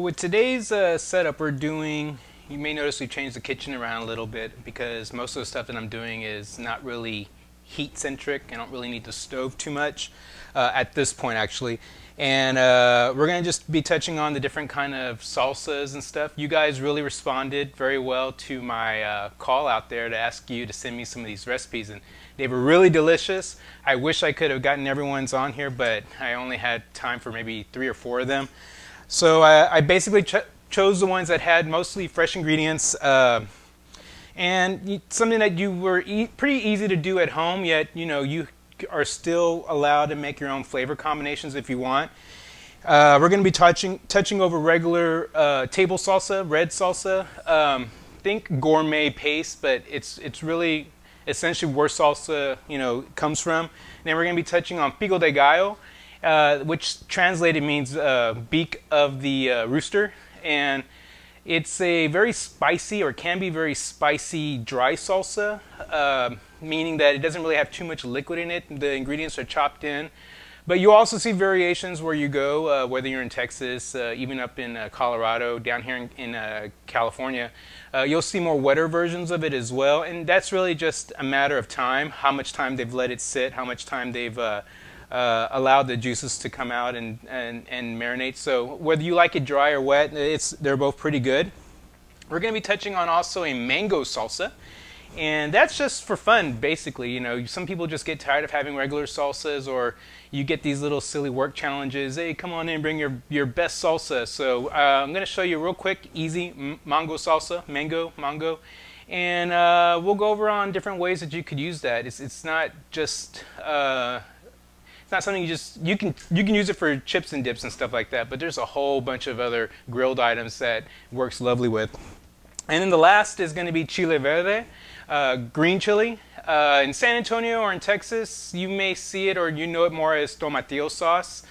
with today's setup we're doing, you may notice we changed the kitchen around a little bit because most of the stuff that I'm doing is not really heat centric. I don't really need the stove too much at this point actually. And we're going to just be touching on the different kind of salsas and stuff. You guys really responded very well to my call out there to ask you to send me some of these recipes, and they were really delicious. I wish I could have gotten everyone's on here, but I only had time for maybe 3 or 4 of them. So I basically chose the ones that had mostly fresh ingredients and something that you were pretty easy to do at home, yet you are still allowed to make your own flavor combinations if you want. We're going to be touching over regular table salsa, red salsa. Think gourmet paste, but it's really essentially where salsa comes from. And then we're going to be touching on Pico de Gallo, which translated means beak of the rooster, and it's a very spicy, or can be very spicy, dry salsa, meaning that it doesn't really have too much liquid in it. The ingredients are chopped in, but you also see variations where you go, whether you're in Texas, even up in Colorado, down here in California. You'll see more wetter versions of it as well, and that's really just a matter of time, how much time they've let it sit, how much time they've allowed the juices to come out and marinate. So whether you like it dry or wet, they're both pretty good. We're going to be touching on also a mango salsa, and that's just for fun basically. Some people just get tired of having regular salsas, or you get these little silly work challenges. Hey, come on in and bring your best salsa. So I'm going to show you a real quick, easy mango salsa, mango, and we'll go over on different ways that you could use that. It's not just it's not something you can use it for chips and dips and stuff like that, but there's a whole bunch of other grilled items that works lovely with. And then the last is going to be chile verde, green chili. In San Antonio or in Texas, you may see it, or you know it more as tomatillo sauce.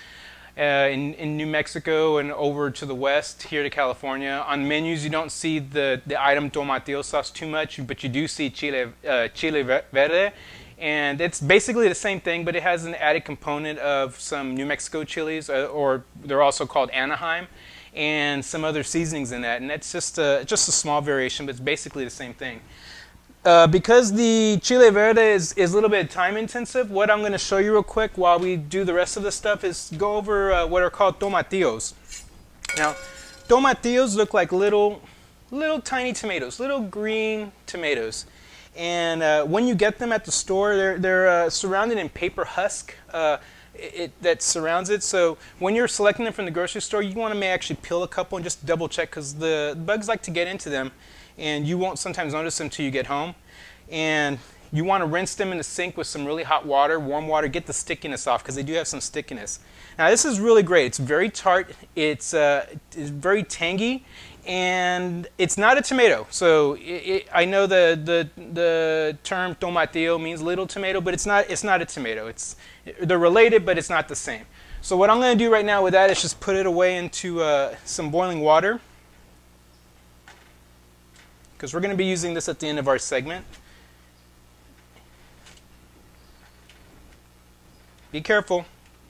In New Mexico and over to the west here to California, on menus you don't see the item tomatillo sauce too much, but you do see chile verde. And it's basically the same thing, but it has an added component of some New Mexico chilies, or they're also called Anaheim, and some other seasonings in that. And that's just a small variation, but it's basically the same thing. Because the chile verde is a little bit time intensive, what I'm going to show you real quick while we do the rest of the stuff is go over what are called tomatillos. Now, tomatillos look like little tiny tomatoes, little green tomatoes. And when you get them at the store, they're surrounded in paper husk that surrounds it. So when you're selecting them from the grocery store, you want to actually peel a couple and just double check, because the bugs like to get into them, and you won't sometimes notice them until you get home. And you want to rinse them in the sink with some really hot water, warm water, get the stickiness off, because they do have some stickiness. Now this is really great. It's very tart. It's very tangy. And it's not a tomato, so I know the term tomatillo means little tomato, but it's not a tomato. They're related, but it's not the same. So what I'm going to do right now with that is just put it away into some boiling water, because we're going to be using this at the end of our segment. Be careful,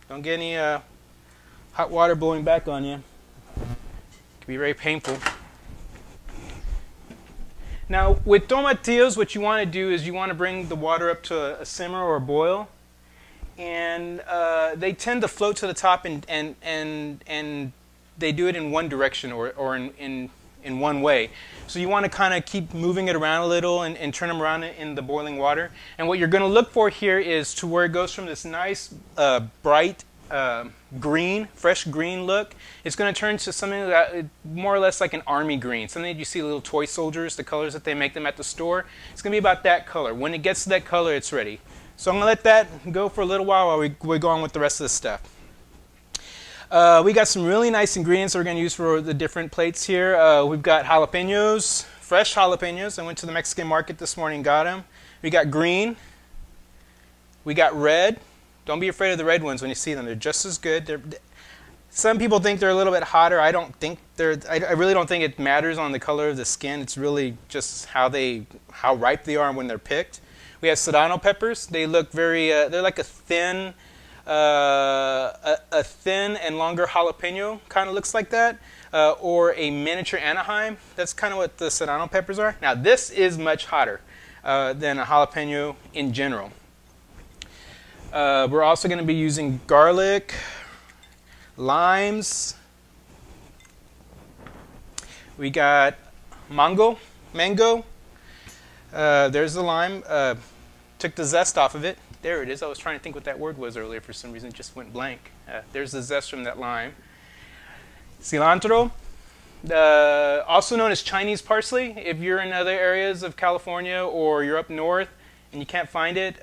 don't get any hot water blowing back on you. Be very painful. Now with tomatillos, what you want to do is you want to bring the water up to a simmer or a boil, and they tend to float to the top, and they do it in one direction, or in one way. So you want to kind of keep moving it around a little and turn them around in the boiling water. And what you're going to look for here is to where it goes from this nice bright green, fresh green look, it's going to turn to something that more or less like an army green, something that you see little toy soldiers, the colors that they make them at the store. It's going to be about that color. When it gets to that color, it's ready. So I'm going to let that go for a little while we go on with the rest of the stuff. We got some really nice ingredients that we're going to use for the different plates here. We've got jalapenos, fresh jalapenos. I went to the Mexican market this morning and got them. We got green. We got red. Don't be afraid of the red ones when you see them. They're just as good. Some people think they're a little bit hotter. I don't think they're. I really don't think it matters on the color of the skin. It's really just how ripe they are when they're picked. We have serrano peppers. They look very. They're like a thin and longer jalapeno. Kind of looks like that. or a miniature Anaheim. That's kind of what the serrano peppers are. Now this is much hotter than a jalapeno in general. We're also going to be using garlic, limes. We got mango. There's the lime. Took the zest off of it. There it is. I was trying to think what that word was earlier. For some reason, it just went blank. There's the zest from that lime. Cilantro, also known as Chinese parsley. If you're in other areas of California or you're up north and you can't find it,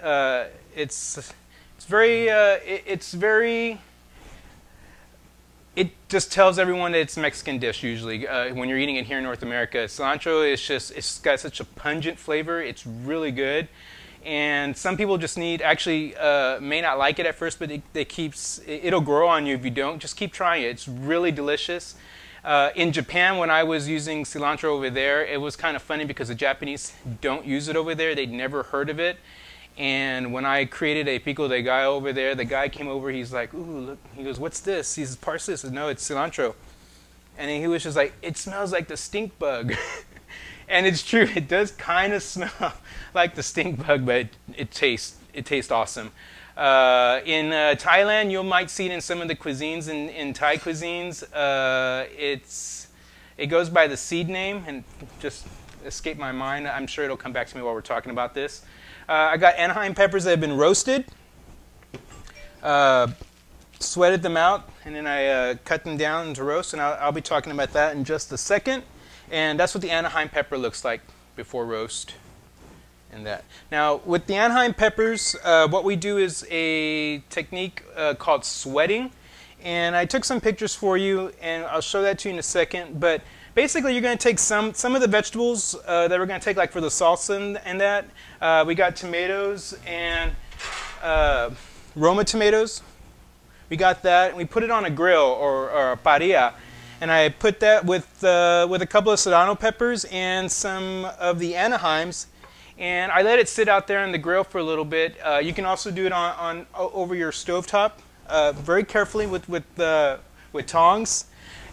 it just tells everyone that it's a Mexican dish usually. When you're eating it here in North America, cilantro is it's got such a pungent flavor. It's really good. And some people just may not like it at first, but it'll grow on you if you don't. Just keep trying it. It's really delicious. In Japan, when I was using cilantro over there, it was kind of funny because the Japanese don't use it over there. They'd never heard of it. And when I created a Pico de Gallo over there, the guy came over, he's like, ooh, look. He goes, what's this? He says, parsley. I said, no, it's cilantro. And he was just like, it smells like the stink bug. And it's true, it does kind of smell like the stink bug, but it tastes awesome. In Thailand, you might see it in some of the cuisines, in Thai cuisines. It goes by the seed name, and just escaped my mind. I'm sure it'll come back to me while we're talking about this. I got Anaheim peppers that have been roasted, sweated them out, and then I cut them down into roast, and I'll be talking about that in just a second. And that's what the Anaheim pepper looks like before roast. And that. Now, with the Anaheim peppers, what we do is a technique called sweating. And I took some pictures for you, and I'll show that to you in a second. But basically, you're going to take some of the vegetables that we're going to take, like for the salsa and that. We got tomatoes and Roma tomatoes. We got that, and we put it on a grill or a parrilla. And I put that with a couple of serrano peppers and some of the Anaheims, and I let it sit out there on the grill for a little bit. You can also do it on over your stovetop, very carefully with tongs.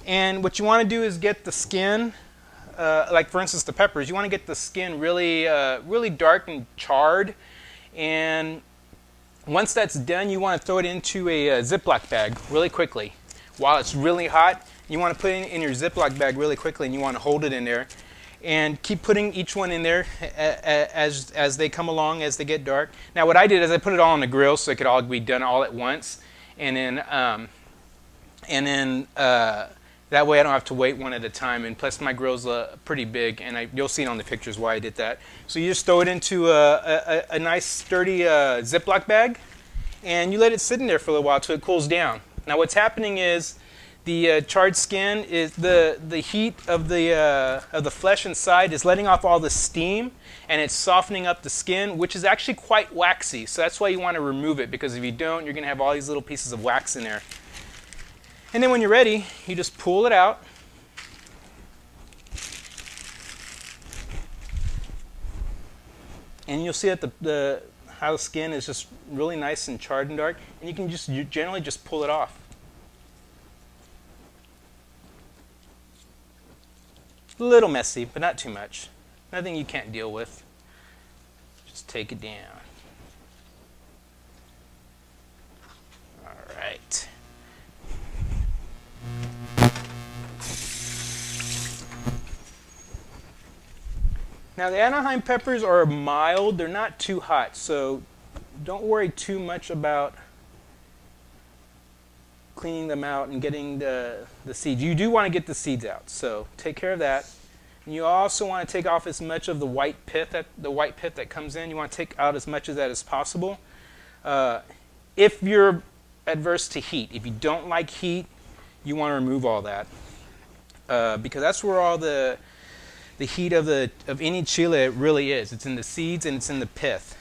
And what you want to do is get the skin, like for instance the peppers. You want to get the skin really dark and charred. And once that's done, you want to throw it into a Ziploc bag really quickly while it's really hot. You want to put it in your Ziploc bag really quickly, and you want to hold it in there. And keep putting each one in there as they come along, as they get dark. Now what I did is I put it all on the grill so it could all be done all at once. And then that way I don't have to wait one at a time. And plus my grill's pretty big, and you'll see it on the pictures why I did that. So you just throw it into a nice sturdy Ziploc bag, and you let it sit in there for a little while till it cools down. Now what's happening is the charred skin is the heat of the flesh inside is letting off all the steam, and it's softening up the skin, which is actually quite waxy. So that's why you want to remove it, because if you don't, you're going to have all these little pieces of wax in there. And then when you're ready, you just pull it out. And you'll see that how the skin is just really nice and charred and dark, and you can generally just pull it off. A little messy, but not too much. Nothing you can't deal with. Just take it down. All right. Now the Anaheim peppers are mild. They're not too hot, so don't worry too much about cleaning them out and getting the seeds. You do want to get the seeds out, so take care of that. And you also want to take off as much of the white pith that comes in. You want to take out as much of that as possible. If you're adverse to heat, if you don't like heat, you want to remove all that, because that's where all the heat of any chile really is. It's in the seeds and it's in the pith.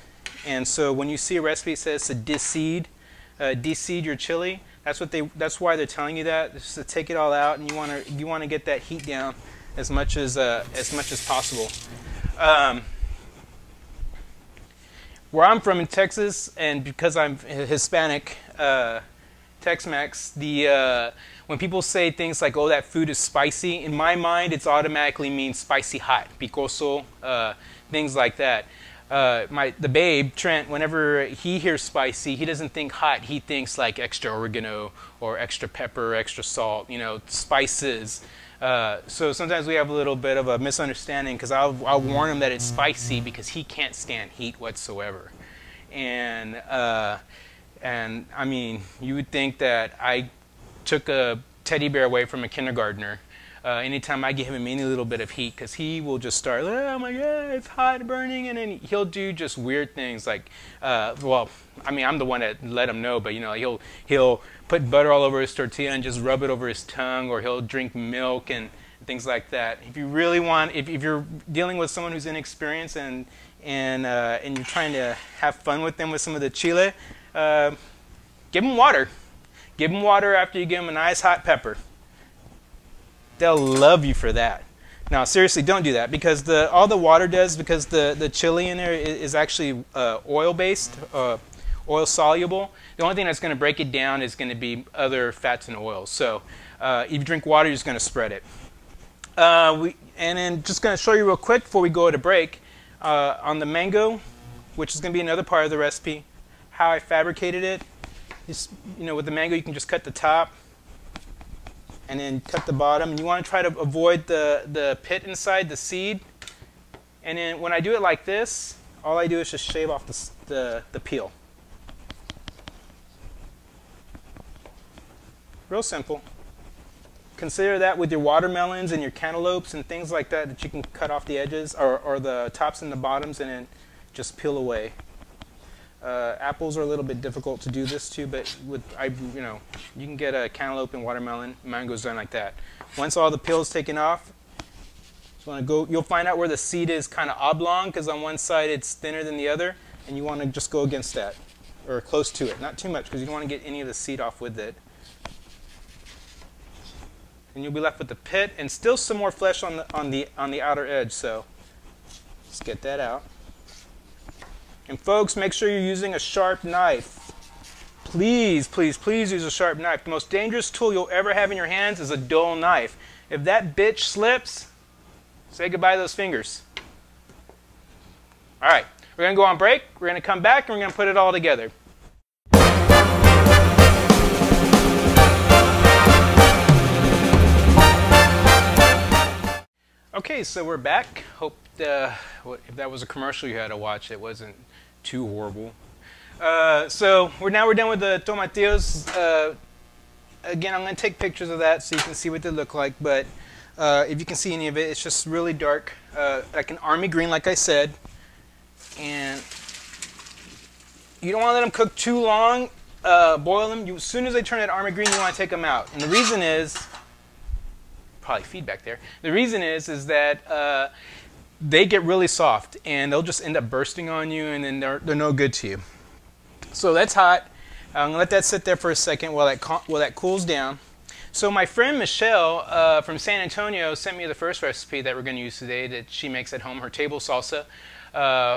And so when you see a recipe that says to deseed your chili, that's why they're telling you that. It's to take it all out, and you want to get that heat down as much as possible. Where I'm from in Texas, and because I'm Hispanic, Tex-Mex, when people say things like, "Oh, that food is spicy," in my mind, it's automatically means spicy hot, picoso, things like that. The babe Trent, whenever he hears spicy, he doesn't think hot. He thinks like extra oregano or extra pepper, or extra salt. You know, spices. So sometimes we have a little bit of a misunderstanding because I'll warn him that it's spicy because he can't stand heat whatsoever. And I mean, you would think that I took a teddy bear away from a kindergartner anytime I give him any little bit of heat, because he will just start, oh my god, it's hot, burning, and then he'll do just weird things like, well, I mean, I'm the one that let him know, but you know, he'll put butter all over his tortilla and just rub it over his tongue, or he'll drink milk and things like that. If you really want, if you're dealing with someone who's inexperienced and you're trying to have fun with them with some of the chile, give them water. Give them water after you give them a nice hot pepper. They'll love you for that. Now, seriously, don't do that, because all the water does, because the chili in there is actually oil-based, oil-soluble. The only thing that's going to break it down is going to be other fats and oils. So if you drink water, you're just going to spread it. And then just going to show you real quick before we go to break, on the mango, which is going to be another part of the recipe, how I fabricated it. Just, you know, with the mango, you can just cut the top and then cut the bottom. You want to try to avoid the pit inside, the seed. And then when I do it like this, all I do is just shave off the peel. Real simple. Consider that with your watermelons and your cantaloupes and things like that, that you can cut off the edges or the tops and the bottoms and then just peel away. Apples are a little bit difficult to do this to, but you know, you can get a cantaloupe and watermelon, mangoes done like that. Once all the peel is taken off, you'll find out where the seed is kind of oblong, because on one side it's thinner than the other, and you want to just go against that, or close to it. Not too much, because you don't want to get any of the seed off with it. And you'll be left with the pit and still some more flesh on the outer edge. So let's get that out. And folks, make sure you're using a sharp knife. Please, please, please use a sharp knife. The most dangerous tool you'll ever have in your hands is a dull knife. If that bitch slips, say goodbye to those fingers. All right, we're going to go on break. We're going to come back and we're going to put it all together. Okay, so we're back. Hope if that was a commercial you had to watch, it wasn't too horrible. So we're done with the tomatillos. Again, I'm going to take pictures of that so you can see what they look like. But if you can see any of it, it's just really dark, like an army green, like I said. And you don't want to let them cook too long. Boil them. As soon as they turn that army green, you want to take them out. And the reason is, probably feedback there. The reason is that they get really soft and they'll just end up bursting on you, and then they're no good to you. So that's hot. I'm gonna let that sit there for a second while that cools down. So my friend Michelle from San Antonio sent me the first recipe that we're going to use today, that she makes at home, her table salsa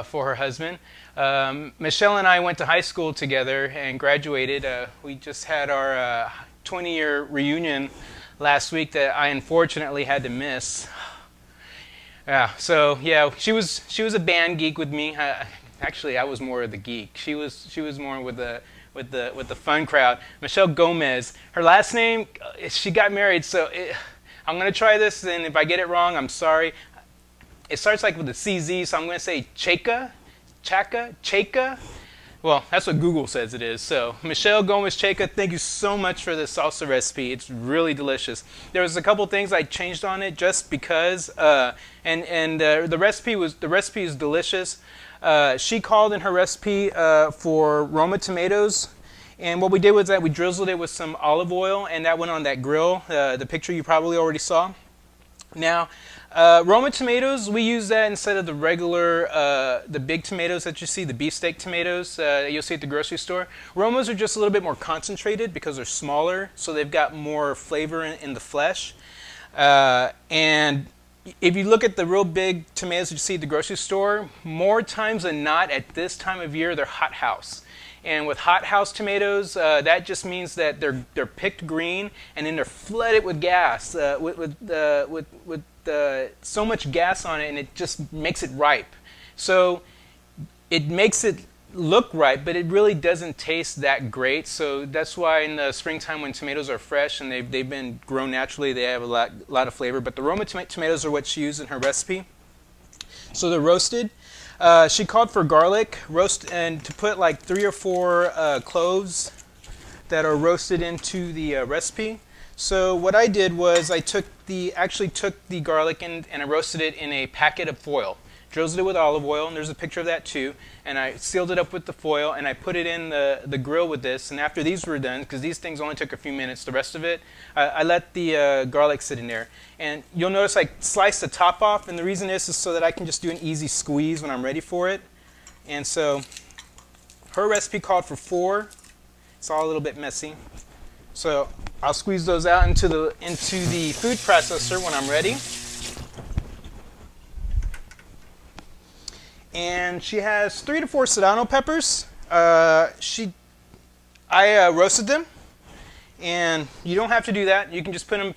for her husband. Michelle and I went to high school together and graduated. We just had our 20-year reunion last week that I unfortunately had to miss. Yeah, so yeah, she was a band geek with me. Actually, I was more of the geek. She was more with the fun crowd. Michelle Gomez. Her last name, she got married, so I'm gonna try this, and if I get it wrong, I'm sorry. It starts like with a CZ, so I'm gonna say Chaka. Well, that's what Google says it is. So, Michelle Gomez Checa, thank you so much for this salsa recipe. It's really delicious. There was a couple things I changed on it just because, the recipe is delicious. She called in her recipe for Roma tomatoes, and what we did was that we drizzled it with some olive oil, and that went on that grill. The picture you probably already saw. Now, Roma tomatoes, we use that instead of the regular, the big tomatoes that you see, the beefsteak tomatoes that you'll see at the grocery store. Romas are just a little bit more concentrated because they're smaller, so they've got more flavor in the flesh. And if you look at the real big tomatoes that you see at the grocery store, more times than not at this time of year, they're hothouse. And with hothouse tomatoes, that just means that they're picked green and then they're flooded with gas, with so much gas on it, and it just makes it ripe. So it makes it look ripe, but it really doesn't taste that great. So that's why in the springtime when tomatoes are fresh and they've been grown naturally, they have a lot of flavor. But the Roma tomatoes are what she used in her recipe. So they're roasted. She called for garlic roast and to put like 3 or 4 cloves that are roasted into the recipe. So what I did was I actually took the garlic and I roasted it in a packet of foil. Drizzled it with olive oil, and there's a picture of that too. And I sealed it up with the foil, and I put it in the grill with this. And after these were done, because these things only took a few minutes, the rest of it, I let the garlic sit in there. And you'll notice I sliced the top off, and the reason is so that I can just do an easy squeeze when I'm ready for it. And so her recipe called for 4. It's all a little bit messy. So I'll squeeze those out into the food processor when I'm ready. And she has 3 to 4 serrano peppers. I roasted them, and you don't have to do that. You can just put them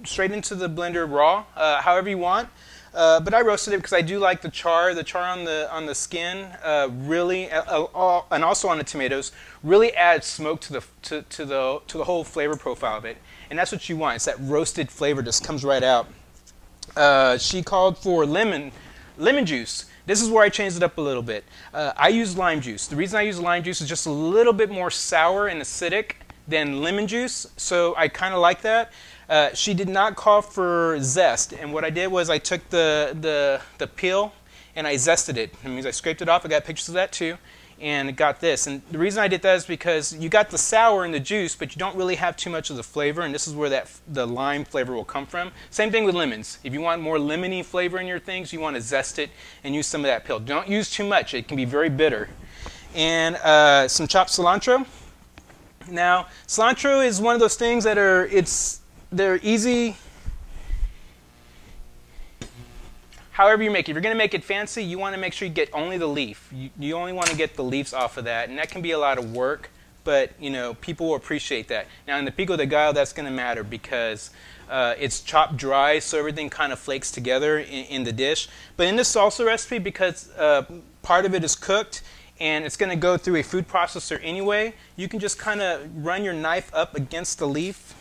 straight into the blender raw, however you want. But I roasted it because I do like the char. The char on the skin really, and also on the tomatoes, really adds smoke to the whole flavor profile of it. And that's what you want. It's that roasted flavor just comes right out. She called for lemon juice. This is where I changed it up a little bit. I use lime juice. The reason I use lime juice is just a little bit more sour and acidic than lemon juice, so I kind of like that. She did not call for zest, and what I did was I took the peel and I zested it. That means I scraped it off. I got pictures of that too, and got this. And the reason I did that is because you got the sour in the juice, but you don't really have too much of the flavor, and this is where the lime flavor will come from. Same thing with lemons. If you want more lemony flavor in your things, you want to zest it and use some of that peel. Don't use too much. It can be very bitter. And some chopped cilantro. Now, cilantro is one of those things that they're easy. However you make it. If you're going to make it fancy, you want to make sure you get only the leaf. You only want to get the leaves off of that, and that can be a lot of work, but people will appreciate that. Now in the Pico de Gallo, that's going to matter because it's chopped dry, so everything kind of flakes together in the dish. But in the salsa recipe, because part of it is cooked and it's going to go through a food processor anyway, you can just kind of run your knife up against the leaf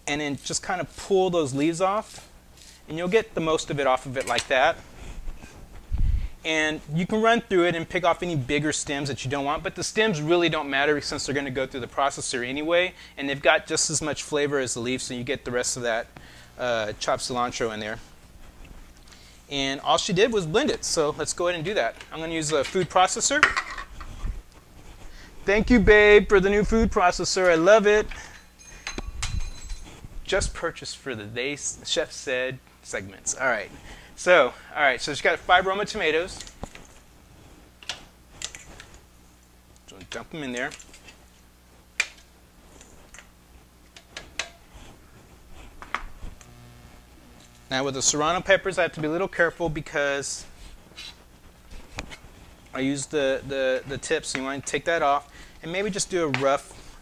and then just kind of pull those leaves off. And you'll get the most of it off of it like that. And you can run through it and pick off any bigger stems that you don't want, but the stems really don't matter since they're going to go through the processor anyway, and they've got just as much flavor as the leaves, so you get the rest of that chopped cilantro in there. And all she did was blend it, so let's go ahead and do that. I'm going to use a food processor. Thank you, babe, for the new food processor. I love it. Just purchased for the They Chef Said segments. All right, so she's got 5 Roma tomatoes. So dump them in there. Now with the serrano peppers, I have to be a little careful because I use the tips, so you want to take that off and maybe just do a rough,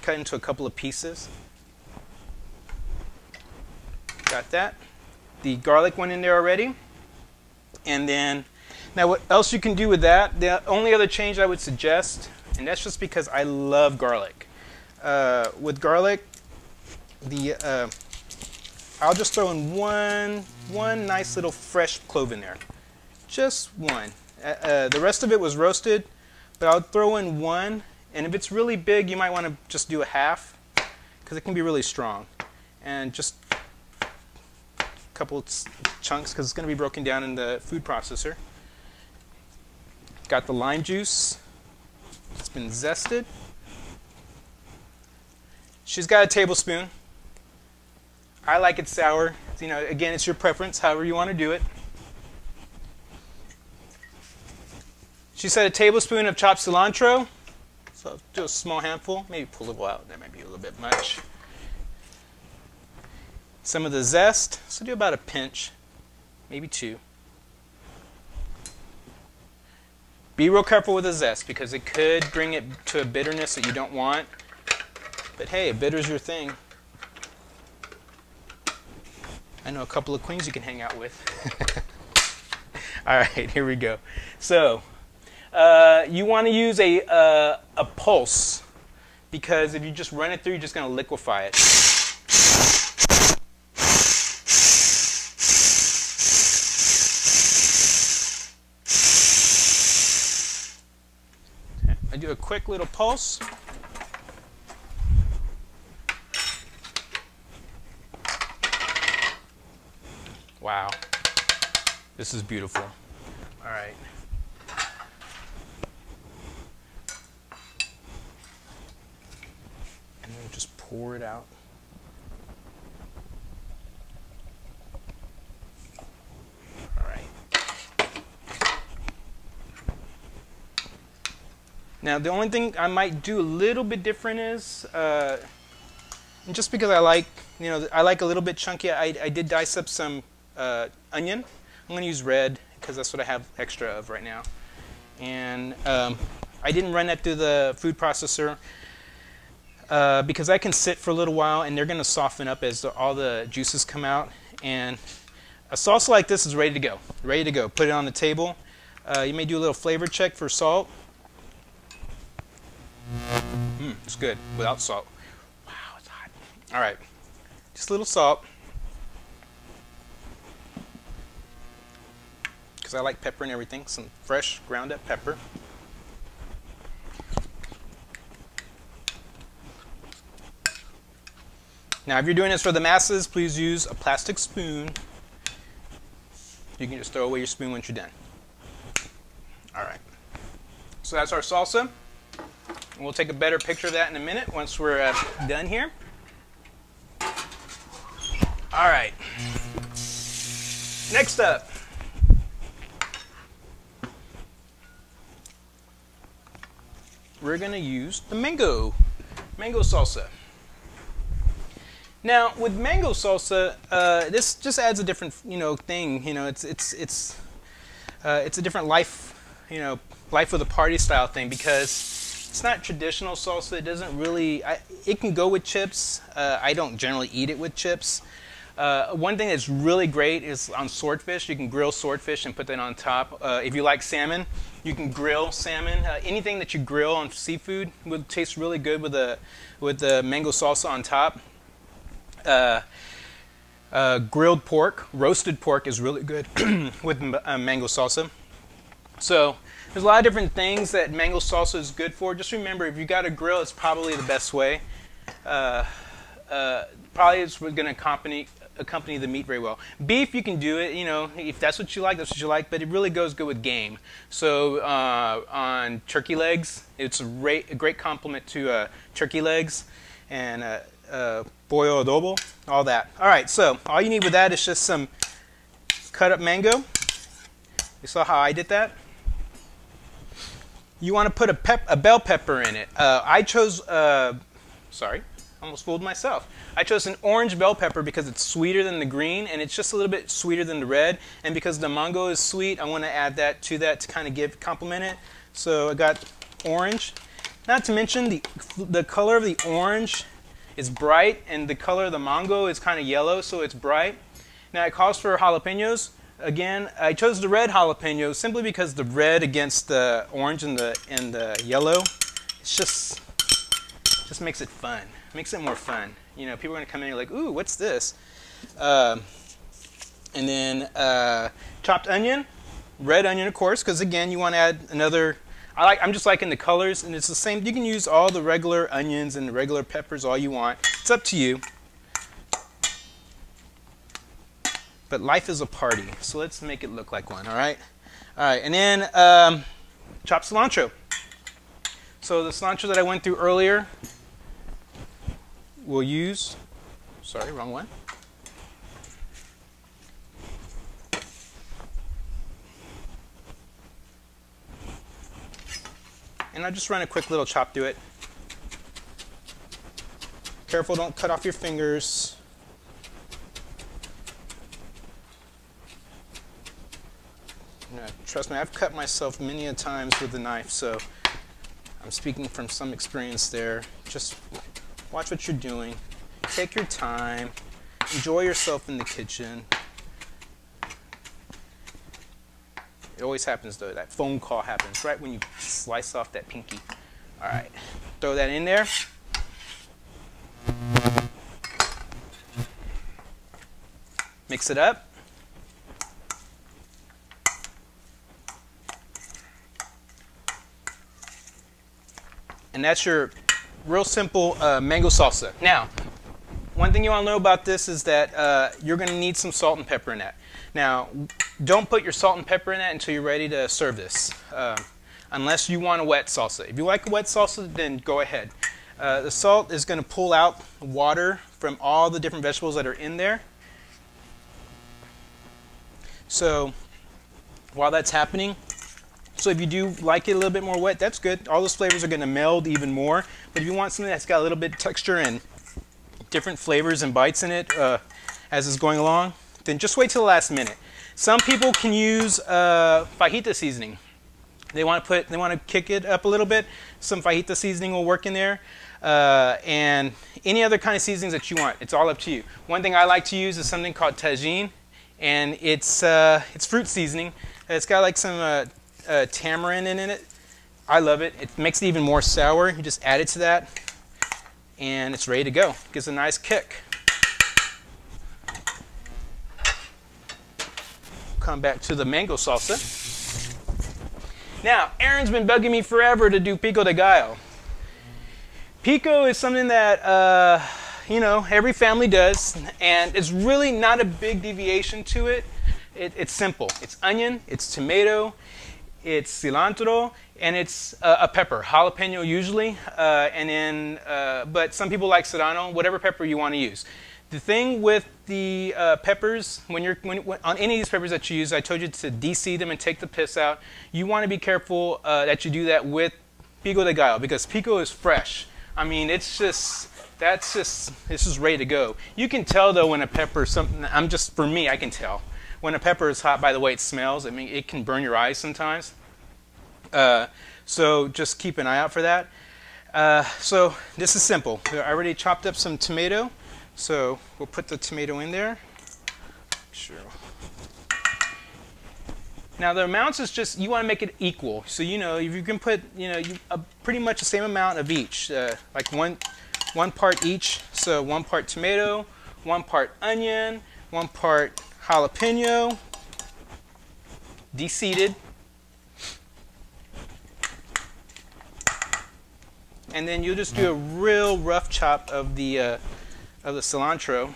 cut into a couple of pieces. Got that. The garlic went in there already. And then, now what else you can do with that, the only other change I would suggest, and that's just because I love garlic. With garlic, I'll just throw in one nice little fresh clove in there. Just one. The rest of it was roasted, but I'll throw in one. And if it's really big, you might want to just do a half, because it can be really strong. And just couple chunks because it's going to be broken down in the food processor. Got the lime juice. It's been zested. She's got a tablespoon. I like it sour. Again, it's your preference, however you want to do it. She said a tablespoon of chopped cilantro. So I'll do a small handful. Maybe pull a little out. That might be a little bit much. Some of the zest, so do about a pinch, maybe 2. Be real careful with the zest because it could bring it to a bitterness that you don't want. But hey, bitter's your thing. I know a couple of queens you can hang out with. All right, here we go. So you want to use a pulse because if you just run it through, you're just going to liquefy it. I do a quick little pulse. Wow, this is beautiful. All right. And then just pour it out. All right. Now, the only thing I might do a little bit different is, just because I like, I like a little bit chunky, I did dice up some onion. I'm going to use red because that's what I have extra of right now. And I didn't run that through the food processor because I can sit for a little while and they're going to soften up as all the juices come out. And a salsa like this is ready to go. Ready to go. Put it on the table. You may do a little flavor check for salt. It's good without salt. Wow, it's hot. All right. Just a little salt. Because I like pepper and everything. Some fresh ground up pepper. Now if you're doing this for the masses, please use a plastic spoon. You can just throw away your spoon once you're done. Alright. So that's our salsa. And we'll take a better picture of that in a minute once we're done here. Alright. Next up. We're going to use the mango salsa. Now, with mango salsa, this just adds a different, thing. It's a different life, life with a party style thing because it's not traditional salsa. It doesn't really. It can go with chips. I don't generally eat it with chips. One thing that's really great is on swordfish. You can grill swordfish and put that on top. If you like salmon, you can grill salmon. Anything that you grill on seafood will taste really good with the mango salsa on top. Grilled pork, roasted pork is really good with mango salsa. So there's a lot of different things that mango salsa is good for. Just remember, if you got a grill, it's probably the best way. Probably it's going to accompany the meat very well. Beef, you can do it, if that's what you like, that's what you like, but it really goes good with game. So on turkey legs, it's a great complement to turkey legs and pollo adobo, all that. All right, so all you need with that is just some cut up mango. You saw how I did that? You want to put a bell pepper in it. I chose, sorry, almost fooled myself. I chose an orange bell pepper because it's sweeter than the green and it's just a little bit sweeter than the red. And because the mango is sweet, I want to add that to kind of complement it. So I got orange. Not to mention the color of the orange is bright and the color of the mango is kind of yellow, so it's bright. Now it calls for jalapenos. Again, I chose the red jalapenos simply because the red against the orange and the yellow, it's just makes it fun. Makes it more fun. People are going to come in and like, ooh, what's this? And then chopped onion, red onion, of course, because again, you want to add another. I'm just liking the colors, and it's the same. You can use all the regular onions and the regular peppers all you want. It's up to you. But life is a party, so let's make it look like one, all right? All right, and then chopped cilantro. So the cilantro that I went through earlier, we'll use, sorry, wrong one. And I'll just run a quick little chop through it. Careful, don't cut off your fingers. I'm going to trust me, I've cut myself many a times with a knife, so I'm speaking from some experience there. Just watch what you're doing. Take your time. Enjoy yourself in the kitchen. It always happens though, that phone call happens right when you slice off that pinky. All right, throw that in there. Mix it up. And that's your real simple mango salsa. Now, one thing you want to know about this is that you're going to need some salt and pepper in that. Now, don't put your salt and pepper in that until you're ready to serve this, unless you want a wet salsa. If you like a wet salsa, then go ahead. The salt is going to pull out water from all the different vegetables that are in there. So while that's happening, so if you do like it a little bit more wet, that's good. All those flavors are going to meld even more. But if you want something that's got a little bit of texture and different flavors and bites in it as it's going along, then just wait till the last minute. Some people can use fajita seasoning. They want to kick it up a little bit. Some fajita seasoning will work in there, and any other kind of seasonings that you want. It's all up to you. One thing I like to use is something called tagine, and it's fruit seasoning. It's got like some tamarind in it. I love it. It makes it even more sour. You just add it to that, and it's ready to go. Gives a nice kick. Come back to the mango salsa. Now, Aaron's been bugging me forever to do Pico de Gallo. Pico is something that you know, every family does, and it's really not a big deviation to it. It's simple. It's onion, it's tomato, it's cilantro, and it's a pepper, jalapeno usually, and then but some people like serrano, whatever pepper you want to use. The thing with the peppers, when on any of these peppers that you use, I told you to de-seed them and take the pits out. You want to be careful that you do that with Pico de Gallo, because Pico is fresh. I mean, it's just ready to go. You can tell though when a pepper for me, I can tell when a pepper is hot by the way it smells. I mean, it can burn your eyes sometimes. So just keep an eye out for that. So this is simple. I already chopped up some tomato. So we'll put the tomato in there. Sure. Now the amounts is just, you want to make it equal. So you know, if you can put, you know, pretty much the same amount of each, like one part each. So 1 part tomato, 1 part onion, 1 part jalapeno, de-seeded, and then you'll just do a real rough chop of the cilantro.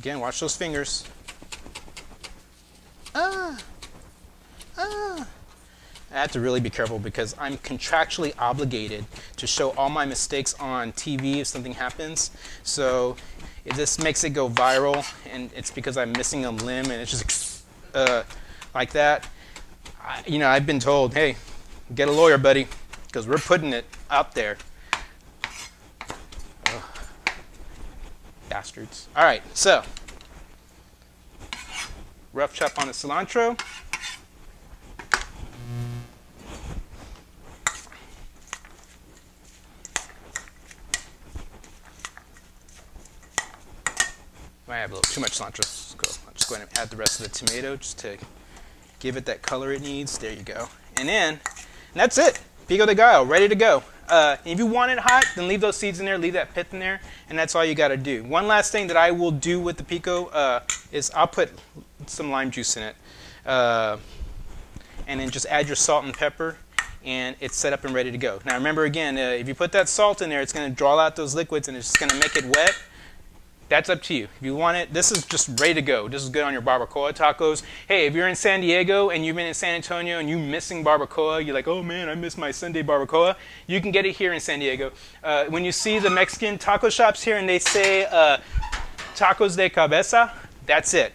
Again, watch those fingers. I have to really be careful because I'm contractually obligated to show all my mistakes on TV if something happens. So if this makes it go viral and it's because I'm missing a limb and it's just like that, you know, I've been told, hey, get a lawyer, buddy, because we're putting it out there. Bastards. All right, so rough chop on the cilantro. I have a little too much cilantro. I'm just going to add the rest of the tomato just to give it that color it needs. There you go. And that's it. Pico de Gallo, ready to go. If you want it hot, then leave those seeds in there, leave that pit in there, and that's all you got to do. One last thing that I will do with the pico is I'll put some lime juice in it, and then just add your salt and pepper, and it's set up and ready to go. Now remember again, if you put that salt in there, it's going to draw out those liquids and it's just going to make it wet. That's up to you. If you want it, this is just ready to go. This is good on your barbacoa tacos. Hey, if you're in San Diego and you've been in San Antonio and you're missing barbacoa, you're like, oh man, I miss my Sunday barbacoa. You can get it here in San Diego. When you see the Mexican taco shops here and they say tacos de cabeza, that's it.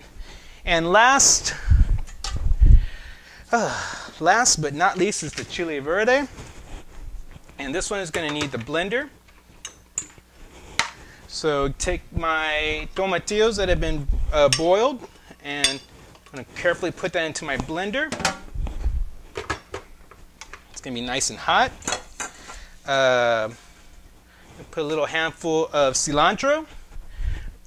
And last but not least is the chile verde. And this one is going to need the blender. So take my tomatillos that have been boiled and going to carefully put that into my blender. It's going to be nice and hot. Put a little handful of cilantro.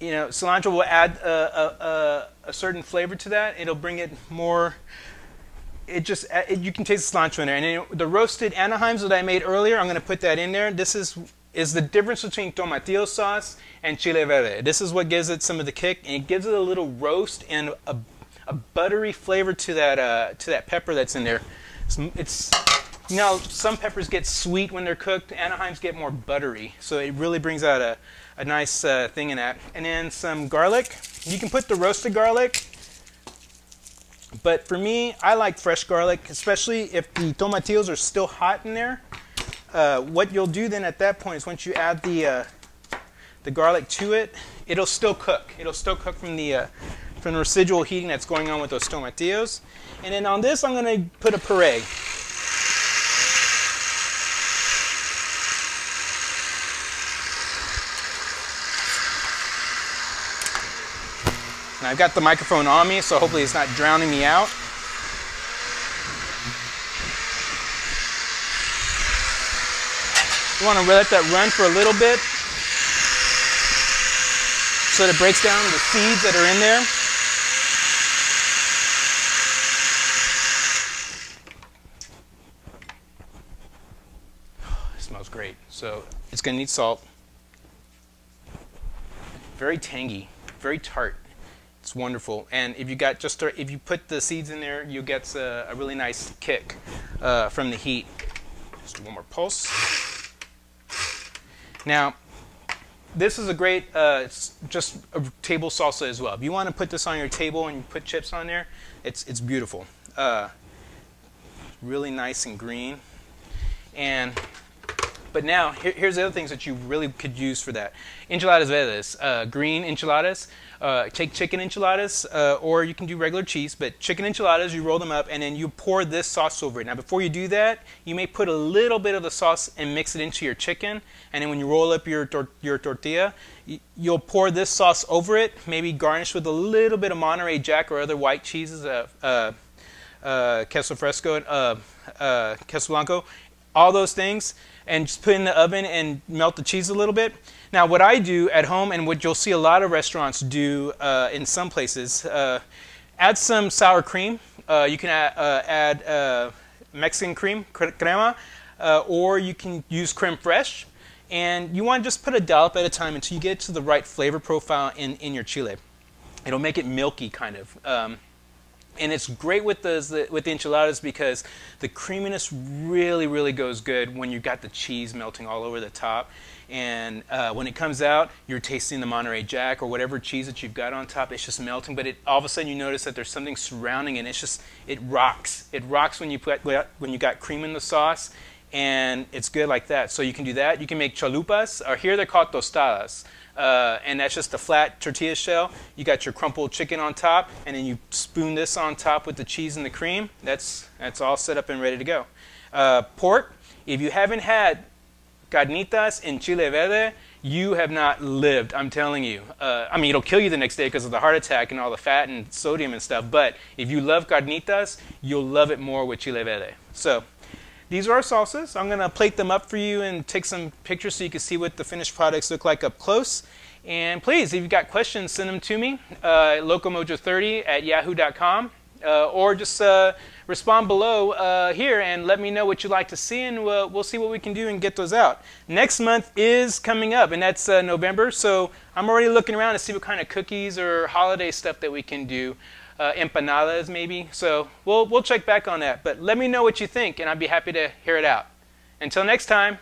You know, cilantro will add a certain flavor to that. It'll bring it more. You can taste the cilantro in there. And then the roasted Anaheims that I made earlier, I'm going to put that in there. This is the difference between tomatillo sauce and chile verde. This is what gives it some of the kick, and it gives it a little roast and a buttery flavor to that pepper that's in there. It's you know, some peppers get sweet when they're cooked. Anaheims get more buttery, so it really brings out a nice thing in that. And then some garlic. You can put the roasted garlic, but for me, I like fresh garlic, especially if the tomatillos are still hot in there. What you'll do then at that point is once you add the garlic to it, it'll still cook. It'll still cook from the residual heating that's going on with those tomatillos. And then on this, I'm going to put a puree. And I've got the microphone on me, so hopefully it's not drowning me out. You want to let that run for a little bit so that it breaks down the seeds that are in there. It smells great. So it's going to need salt. Very tangy, very tart. It's wonderful. And if you put the seeds in there, you'll get a really nice kick from the heat. Just do one more pulse. Now, this is a great, it's just a table salsa as well. If you want to put this on your table and you put chips on there, it's beautiful. Really nice and green. But now, here's the other things that you really could use for that. Enchiladas verdes, green enchiladas. Take chicken enchiladas, or you can do regular cheese, but chicken enchiladas, you roll them up, and then you pour this sauce over it. Now, before you do that, you may put a little bit of the sauce and mix it into your chicken, and then when you roll up your tortilla, you'll pour this sauce over it, maybe garnish with a little bit of Monterey Jack or other white cheeses, queso fresco, queso blanco, all those things, and just put it in the oven and melt the cheese a little bit. Now, what I do at home, and what you'll see a lot of restaurants do in some places, add some sour cream. You can add Mexican cream, crema, or you can use creme fraiche. And you want to just put a dollop at a time until you get to the right flavor profile in your chile. It'll make it milky, kind of. And it's great with the enchiladas because the creaminess really, really goes good when you've got the cheese melting all over the top. And when it comes out, you're tasting the Monterey Jack or whatever cheese that you've got on top. It's just melting, but all of a sudden you notice that there's something surrounding it. It rocks. It rocks when you got cream in the sauce, and it's good like that. So you can do that. You can make chalupas, or here they're called tostadas. And that's just a flat tortilla shell. You got your crumpled chicken on top, and then you spoon this on top with the cheese and the cream. That's all set up and ready to go. Pork, if you haven't had carnitas in chile verde, you have not lived, I'm telling you. I mean, it'll kill you the next day because of the heart attack and all the fat and sodium and stuff, but if you love carnitas, you'll love it more with chile verde. So these are our salsas. I'm going to plate them up for you and take some pictures so you can see what the finished products look like up close. And please, if you've got questions, send them to me, locomojo30@yahoo.com, or just respond below here and let me know what you'd like to see, and we'll see what we can do and get those out. Next month is coming up, and that's November, so I'm already looking around to see what kind of cookies or holiday stuff that we can do. Empanadas maybe, so we'll check back on that, but let me know what you think and I'd be happy to hear it out. Until next time.